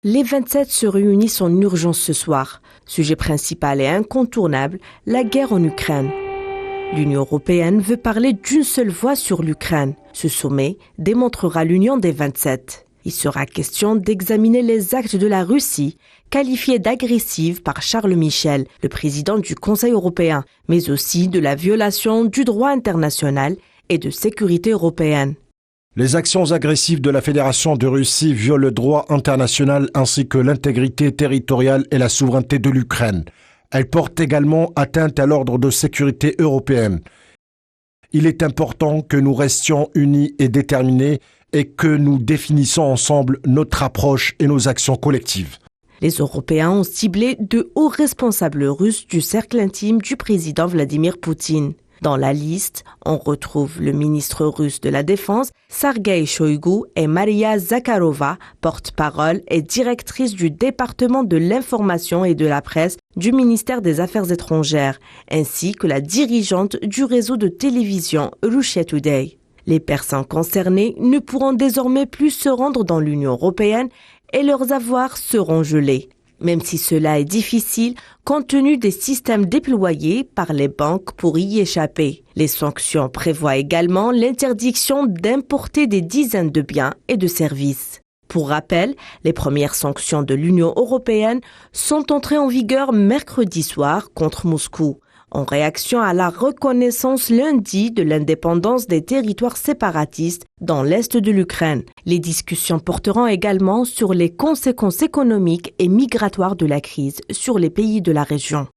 Les 27 se réunissent en urgence ce soir. Sujet principal et incontournable, la guerre en Ukraine. L'Union européenne veut parler d'une seule voix sur l'Ukraine. Ce sommet démontrera l'union des 27. Il sera question d'examiner les actes de la Russie, qualifiés d'agressifs par Charles Michel, le président du Conseil européen, mais aussi de la violation du droit international et de sécurité européenne. Les actions agressives de la Fédération de Russie violent le droit international ainsi que l'intégrité territoriale et la souveraineté de l'Ukraine. Elles portent également atteinte à l'ordre de sécurité européen. Il est important que nous restions unis et déterminés et que nous définissions ensemble notre approche et nos actions collectives. Les Européens ont ciblé de hauts responsables russes du cercle intime du président Vladimir Poutine. Dans la liste, on retrouve le ministre russe de la Défense, Sergueï Shoïgu, et Maria Zakharova, porte-parole et directrice du département de l'information et de la presse du ministère des Affaires étrangères, ainsi que la dirigeante du réseau de télévision Russia Today. Les personnes concernées ne pourront désormais plus se rendre dans l'Union européenne et leurs avoirs seront gelés. Même si cela est difficile, compte tenu des systèmes déployés par les banques pour y échapper. Les sanctions prévoient également l'interdiction d'importer des dizaines de biens et de services. Pour rappel, les premières sanctions de l'Union européenne sont entrées en vigueur mercredi soir contre Moscou, en réaction à la reconnaissance lundi de l'indépendance des territoires séparatistes dans l'est de l'Ukraine. Les discussions porteront également sur les conséquences économiques et migratoires de la crise sur les pays de la région.